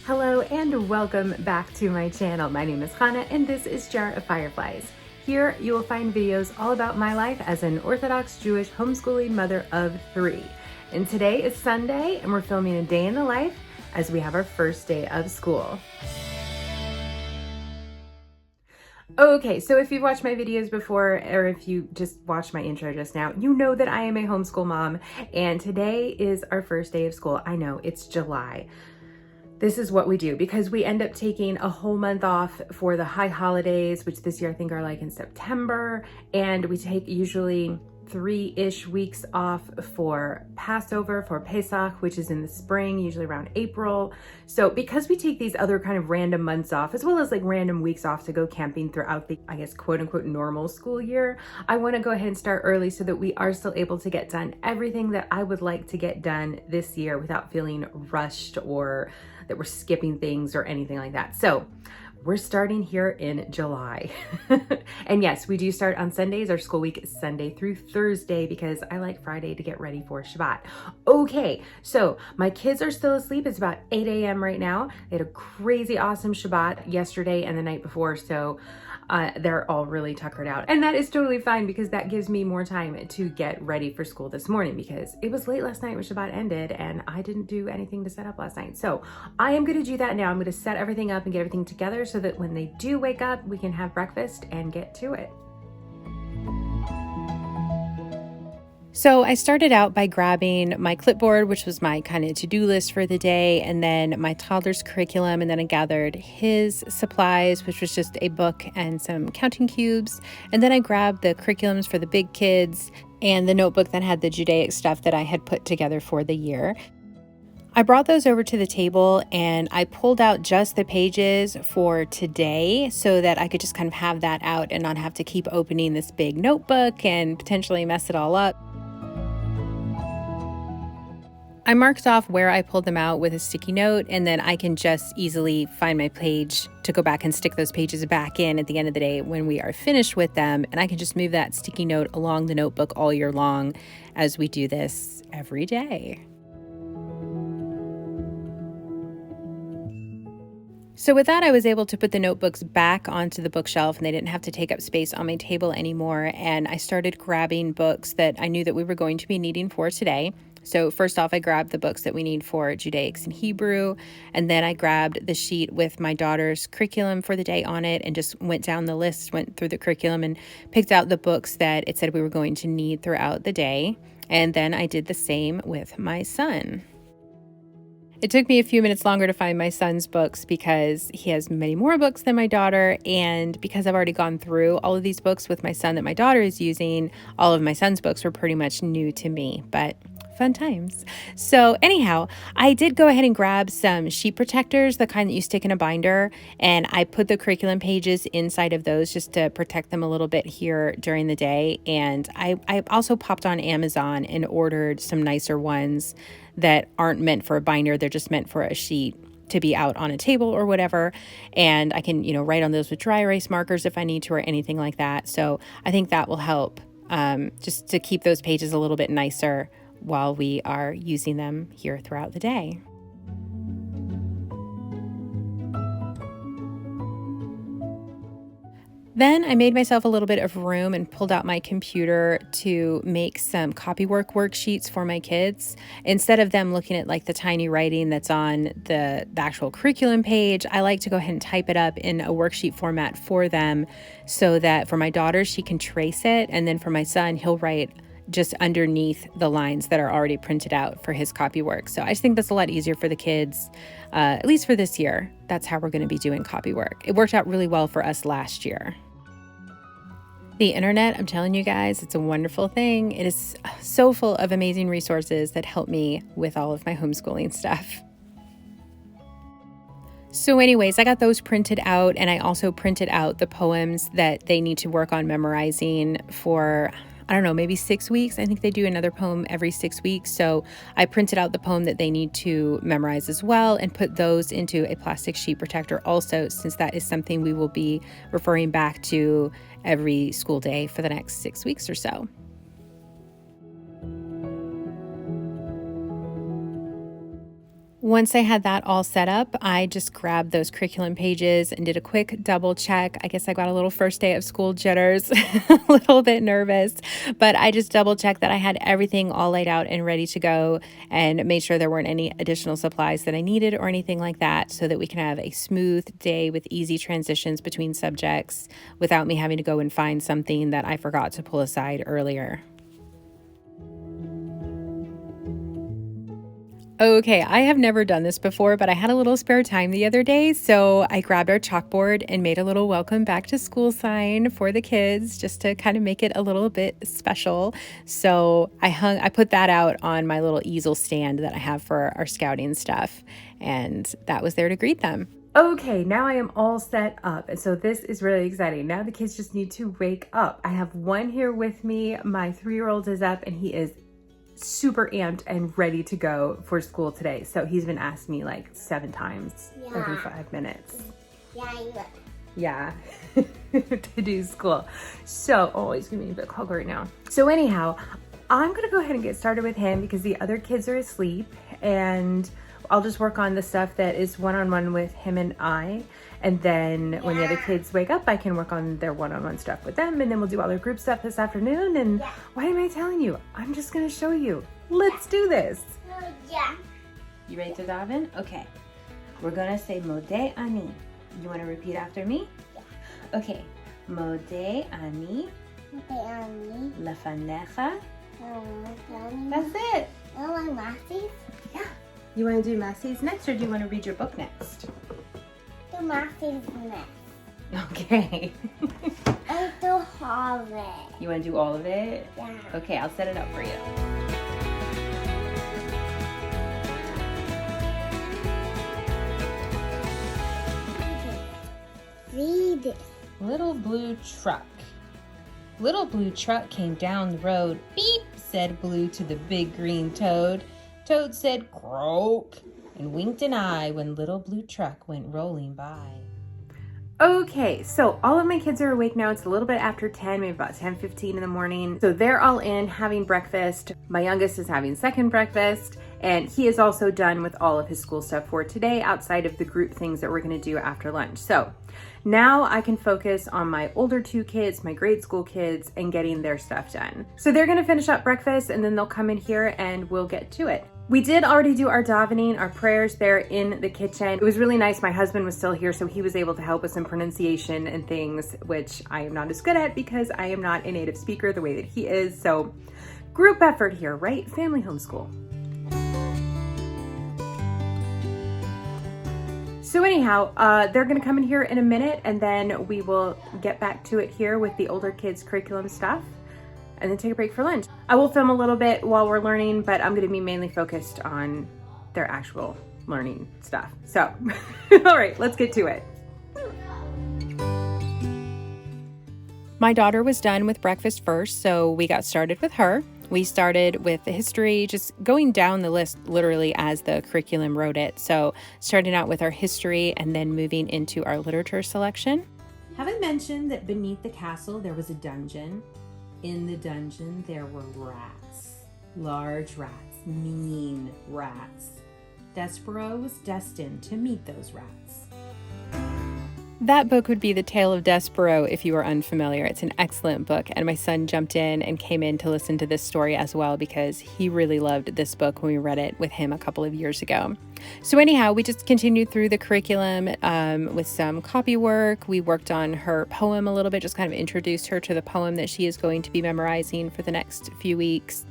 Hello and welcome back to my channel. My name is Hannah and this is Jar of Fireflies. Here you will find videos all about my life as an Orthodox Jewish homeschooling mother of 3. And today is Sunday and we're filming a day in the life as we have our first day of school. Okay, so if you've watched my videos before, or if you just watched my intro just now, you know that I am a homeschool mom, and today is our first day of school. I know, it's July. This is what we do because we end up taking a whole month off for the high holidays, which this year I think are like in September, and we take usually 3-ish weeks off for Passover, for Pesach, which is in the spring, usually around April. So because we take these other kind of random months off, as well as like random weeks off to go camping throughout the, I guess, quote unquote, normal school year, I want to go ahead and start early so that we are still able to get done everything that I would like to get done this year without feeling rushed or that we're skipping things or anything like that. So we're starting here in July. And yes, we do start on Sundays. Our school week is Sunday through Thursday because I like Friday to get ready for Shabbat. Okay, so my kids are still asleep. It's about 8 a.m. right now. They had a crazy awesome Shabbat yesterday and the night before, so they're all really tuckered out. And that is totally fine because that gives me more time to get ready for school this morning because it was late last night when Shabbat ended and I didn't do anything to set up last night. So I am gonna do that now. I'm gonna set everything up and get everything together so that when they do wake up, we can have breakfast and get to it. So I started out by grabbing my clipboard, which was my kind of to-do list for the day, and then my toddler's curriculum, and then I gathered his supplies, which was just a book and some counting cubes, and then I grabbed the curriculums for the big kids, and the notebook that had the Judaic stuff that I had put together for the year. I brought those over to the table and I pulled out just the pages for today so that I could just kind of have that out and not have to keep opening this big notebook and potentially mess it all up. I marked off where I pulled them out with a sticky note, and then I can just easily find my page to go back and stick those pages back in at the end of the day when we are finished with them, and I can just move that sticky note along the notebook all year long as we do this every day. So with that, I was able to put the notebooks back onto the bookshelf and they didn't have to take up space on my table anymore. And I started grabbing books that I knew that we were going to be needing for today. So first off, I grabbed the books that we need for Judaics and Hebrew. And then I grabbed the sheet with my daughter's curriculum for the day on it and just went down the list, went through the curriculum and picked out the books that it said we were going to need throughout the day. And then I did the same with my son. It took me a few minutes longer to find my son's books because he has many more books than my daughter, and because I've already gone through all of these books with my son that my daughter is using, all of my son's books were pretty much new to me, but fun times. So anyhow, I did go ahead and grab some sheet protectors, the kind that you stick in a binder, and I put the curriculum pages inside of those just to protect them a little bit here during the day. And I also popped on Amazon and ordered some nicer ones that aren't meant for a binder. They're just meant for a sheet to be out on a table or whatever. And I can, write on those with dry erase markers if I need to or anything like that. So I think that will help just to keep those pages a little bit nicer while we are using them here throughout the day. Then I made myself a little bit of room and pulled out my computer to make some Copywork Worksheets for my kids. Instead of them looking at like the tiny writing that's on the actual curriculum page, I like to go ahead and type it up in a worksheet format for them so that for my daughter, she can trace it. And then for my son, he'll write just underneath the lines that are already printed out for his copywork. So I just think that's a lot easier for the kids, at least for this year. That's how we're going to be doing copywork. It worked out really well for us last year. The internet, I'm telling you guys, it's a wonderful thing. It is so full of amazing resources that help me with all of my homeschooling stuff. So anyways, I got those printed out, and I also printed out the poems that they need to work on memorizing for, I don't know, maybe 6 weeks. I think they do another poem every 6 weeks. So I printed out the poem that they need to memorize as well and put those into a plastic sheet protector also, since that is something we will be referring back to every school day for the next 6 weeks or so. Once I had that all set up, I just grabbed those curriculum pages and did a quick double check. I guess I got a little first day of school jitters, a little bit nervous, but I just double checked that I had everything all laid out and ready to go and made sure there weren't any additional supplies that I needed or anything like that, so that we can have a smooth day with easy transitions between subjects without me having to go and find something that I forgot to pull aside earlier. Okay, I have never done this before, but I had a little spare time the other day, so I grabbed our chalkboard and made a little welcome back to school sign for the kids just to kind of make it a little bit special. So I put that out on my little easel stand that I have for our scouting stuff, and that was there to greet them. Okay, now I am all set up, and so this is really exciting. Now the kids just need to wake up. I have one here with me. My 3-year-old is up, and he is super amped and ready to go for school today. So he's been asking me like 7 times every 5 minutes. Yeah, to do school. So, oh, he's giving me a big hug right now. So anyhow, I'm gonna go ahead and get started with him because the other kids are asleep, and I'll just work on the stuff that is one-on-one with him and I. And then when the other kids wake up, I can work on their one-on-one stuff with them, and then we'll do all their group stuff this afternoon. And why am I telling you? I'm just gonna show you. Let's do this. Yeah. You ready to daven? Okay. We're gonna say Modeh Ani. You wanna repeat after me? Yeah. Okay. Modeh Ani. Modeh Ani. Lefanecha. Lefanecha. That's it. Oh, my Macy's? Yeah. You wanna do Massey's next, or do you wanna read your book next? Do Macy's next. Okay. I do have it. You want to do all of it? Yeah. Okay, I'll set it up for you. Read it. Little blue truck. Little blue truck came down the road. Beep, said Blue to the big green toad. Toad said croak and winked an eye when little blue truck went rolling by. Okay, so all of my kids are awake now. It's a little bit after 10, maybe about 10:15 in the morning. So they're all in having breakfast. My youngest is having second breakfast, and he is also done with all of his school stuff for today outside of the group things that we're gonna do after lunch. So now I can focus on my older two kids, my grade school kids, and getting their stuff done. So they're gonna finish up breakfast and then they'll come in here and we'll get to it. We did already do our davening, our prayers there in the kitchen. It was really nice. My husband was still here, so he was able to help with some pronunciation and things, which I am not as good at because I am not a native speaker the way that he is. So group effort here, right? Family homeschool. So anyhow, they're gonna come in here in a minute and then we will get back to it here with the older kids' curriculum stuff and then take a break for lunch. I will film a little bit while we're learning, but I'm gonna be mainly focused on their actual learning stuff. So, all right, let's get to it. My daughter was done with breakfast first, so we got started with her. We started with the history, just going down the list literally as the curriculum wrote it. So starting out with our history and then moving into our literature selection. Haven't mentioned that beneath the castle there was a dungeon. In the dungeon there were rats, large rats, mean rats. Despero was destined to meet those rats. That book would be The Tale of Despero if you are unfamiliar. It's an excellent book, and my son jumped in and came in to listen to this story as well because he really loved this book when we read it with him a couple of years ago. So anyhow, we just continued through the curriculum with some copy work. We worked on her poem a little bit, just kind of introduced her to the poem that she is going to be memorizing for the next few weeks.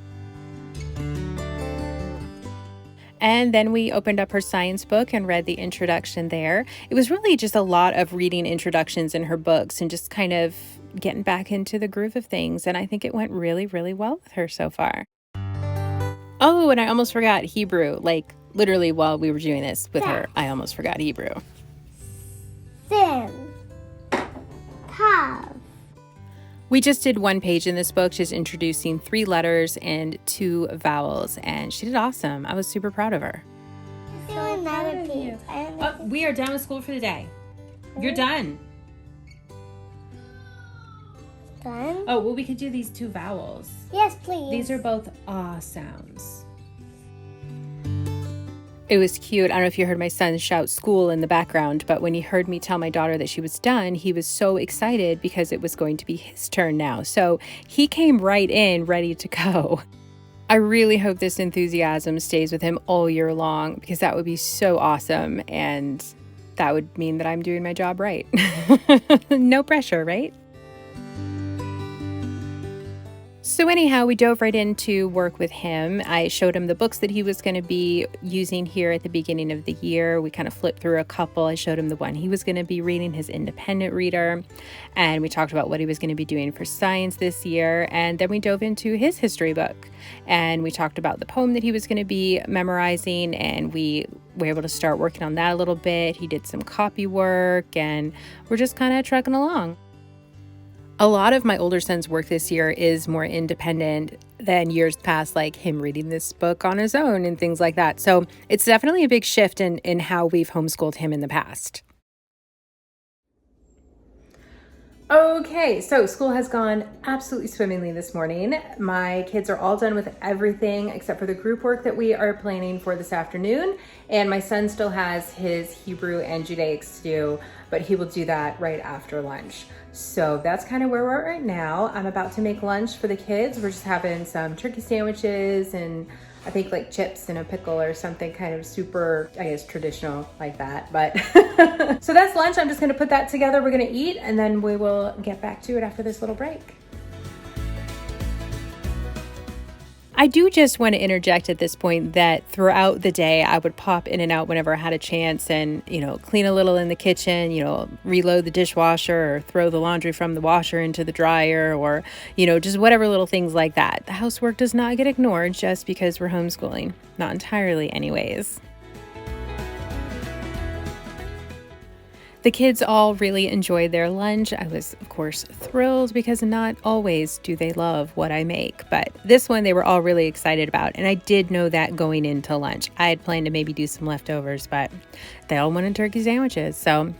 And then we opened up her science book and read the introduction there. It was really just a lot of reading introductions in her books and just kind of getting back into the groove of things. And I think it went really, really well with her so far. Oh, and I almost forgot Hebrew. Like literally while we were doing this with her, I almost forgot Hebrew. Sim. Tav. We just did one page in this book, just introducing 3 letters and 2 vowels, and she did awesome. I was super proud of her. Do another page. We are done with school for the day. You're done. Done? Oh, well, we could do these 2 vowels. Yes, please. These are both ah sounds. It was cute. I don't know if you heard my son shout school in the background, but when he heard me tell my daughter that she was done, he was so excited because it was going to be his turn now. So he came right in ready to go. I really hope this enthusiasm stays with him all year long because that would be so awesome. And that would mean that I'm doing my job right. No pressure, right? So anyhow, we dove right into work with him. I showed him the books that he was going to be using here at the beginning of the year. We kind of flipped through a couple. I showed him the one he was going to be reading, his independent reader. And we talked about what he was going to be doing for science this year. And then we dove into his history book. And we talked about the poem that he was going to be memorizing. And we were able to start working on that a little bit. He did some copy work and we're just kind of trucking along. A lot of my older son's work this year is more independent than years past, like him reading this book on his own and things like that. So it's definitely a big shift in how we've homeschooled him in the past. Okay, so school has gone absolutely swimmingly this morning. My kids are all done with everything except for the group work that we are planning for this afternoon. And my son still has his Hebrew and Judaic to do, but he will do that right after lunch. So that's kind of where we're at right now. I'm about to make lunch for the kids. We're just having some turkey sandwiches and I think like chips and a pickle or something kind of super, I guess, traditional like that. But so that's lunch. I'm just going to put that together. We're going to eat and then we will get back to it after this little break. I do just want to interject at this point that throughout the day, I would pop in and out whenever I had a chance and, clean a little in the kitchen, reload the dishwasher or throw the laundry from the washer into the dryer or, just whatever little things like that. The housework does not get ignored just because we're homeschooling. Not entirely anyways. The kids all really enjoyed their lunch. I was, of course, thrilled because not always do they love what I make, but this one they were all really excited about, and I did know that going into lunch. I had planned to maybe do some leftovers, but they all wanted turkey sandwiches. So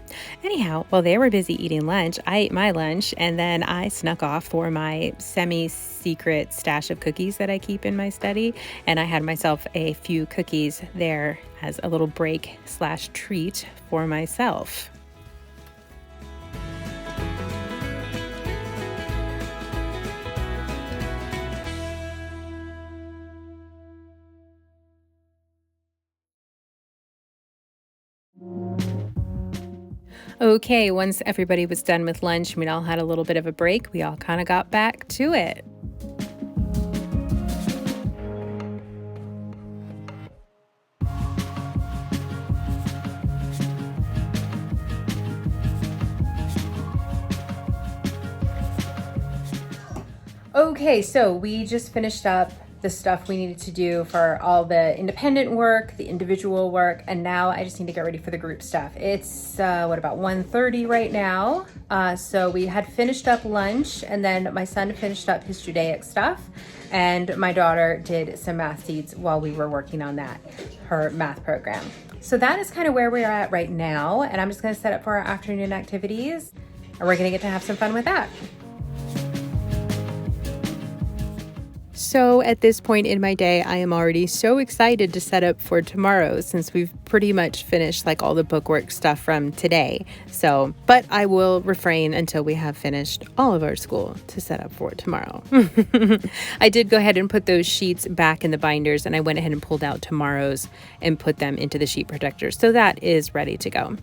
anyhow, while they were busy eating lunch, I ate my lunch, and then I snuck off for my semi-secret stash of cookies that I keep in my study, and I had myself a few cookies there as a little break/treat for myself. Okay, once everybody was done with lunch, we all had a little bit of a break. We all kind of got back to it. Okay, so we just finished up the stuff we needed to do for all the independent work, the individual work, and now I just need to get ready for the group stuff. It's about 1:30 right now. So we had finished up lunch, and then my son finished up his Judaic stuff, and my daughter did some math seeds while we were working on that, her math program. So that is kind of where we're at right now, and I'm just going to set up for our afternoon activities, and we're going to get to have some fun with that. So at this point in my day, I am already so excited to set up for tomorrow since we've pretty much finished all the bookwork stuff from today. But I will refrain until we have finished all of our school to set up for tomorrow. I did go ahead and put those sheets back in the binders, and I went ahead and pulled out tomorrow's and put them into the sheet protectors. So that is ready to go.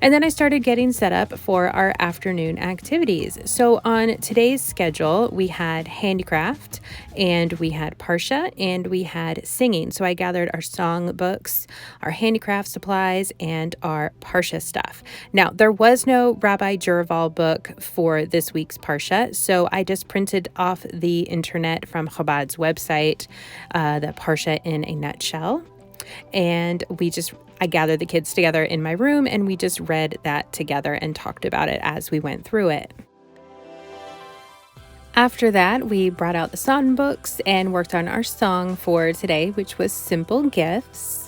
And then I started getting set up for our afternoon activities. So on today's schedule, we had handicraft, and we had Parsha, and we had singing. So I gathered our song books, our handicraft supplies, and our Parsha stuff. Now, there was no Rabbi Juraval book for this week's Parsha, so I just printed off the internet from Chabad's website, the Parsha in a nutshell. And I gathered the kids together in my room, and we just read that together and talked about it as we went through it. After that, we brought out the song books and worked on our song for today, which was Simple Gifts.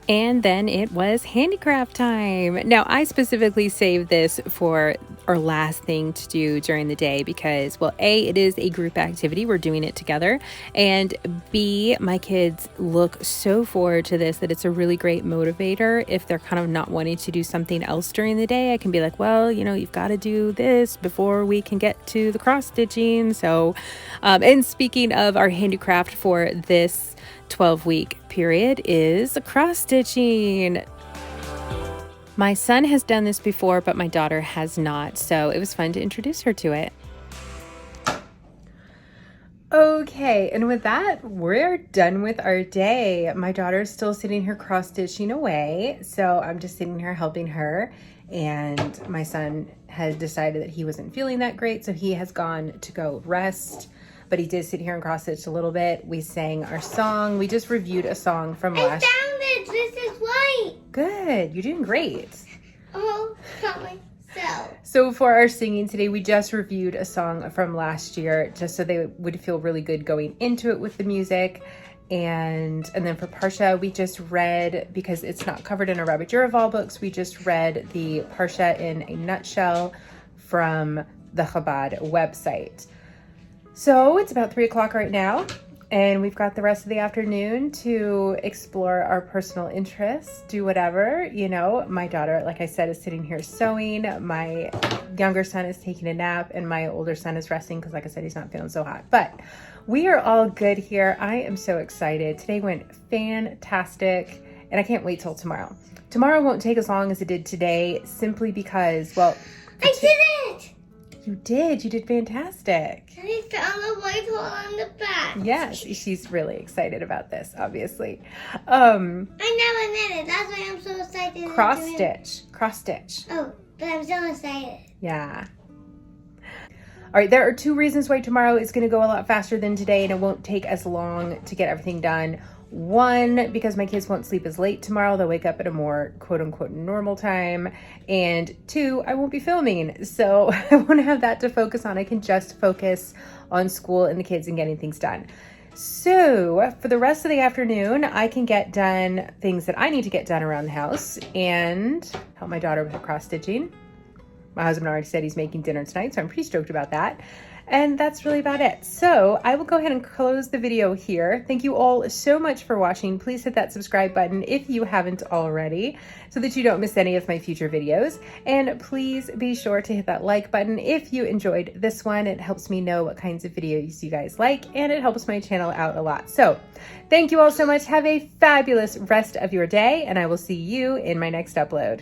And then it was handicraft time. Now, I specifically saved this for our last thing to do during the day because, well, A, it is a group activity. We're doing it together. And B, my kids look so forward to this that it's a really great motivator. If they're kind of not wanting to do something else during the day, I can be like, well, you've got to do this before we can get to the cross stitching. So, and speaking of our handicraft for this 12-week period is cross stitching. My son has done this before, but my daughter has not, so it was fun to introduce her to it. Okay, and with that, we're done with our day. My daughter's still sitting here cross stitching away, so I'm just sitting here helping her, and my son has decided that he wasn't feeling that great, so he has gone to go rest. But he did sit here and cross-stitch a little bit. We sang our song. We just reviewed a song from last... I found it! This is white! Good. You're doing great. Oh, got myself. So for our singing today, we just reviewed a song from last year just so they would feel really good going into it with the music. And then for Parsha, we just read, because it's not covered in our Rabbi Juraval books, we just read the Parsha in a nutshell from the Chabad website. So it's about 3 o'clock right now, and we've got the rest of the afternoon to explore our personal interests, do whatever. My daughter, like I said, is sitting here sewing. My younger son is taking a nap, and my older son is resting because, like I said, he's not feeling so hot. But we are all good here. I am so excited. Today went fantastic, and I can't wait till tomorrow. Tomorrow won't take as long as it did today, simply because, well... I did it! You did fantastic. And he found the white hole on the back. Yes, she's really excited about this, obviously. I never did it. That's why I'm so excited. Cross stitch. Oh, but I'm so excited. Yeah. All right, there are 2 reasons why tomorrow is going to go a lot faster than today and it won't take as long to get everything done. 1, because my kids won't sleep as late tomorrow. They'll wake up at a more quote-unquote normal time. And 2, I won't be filming, so I won't have that to focus on. I can just focus on school and the kids and getting things done. So for the rest of the afternoon, I can get done things that I need to get done around the house and help my daughter with her cross-stitching. My husband already said he's making dinner tonight, so I'm pretty stoked about that. And that's really about it. So I will go ahead and close the video here. Thank you all so much for watching. Please hit that subscribe button if you haven't already, so that you don't miss any of my future videos. And please be sure to hit that like button if you enjoyed this one. It helps me know what kinds of videos you guys like, and it helps my channel out a lot. So thank you all so much. Have a fabulous rest of your day, and I will see you in my next upload.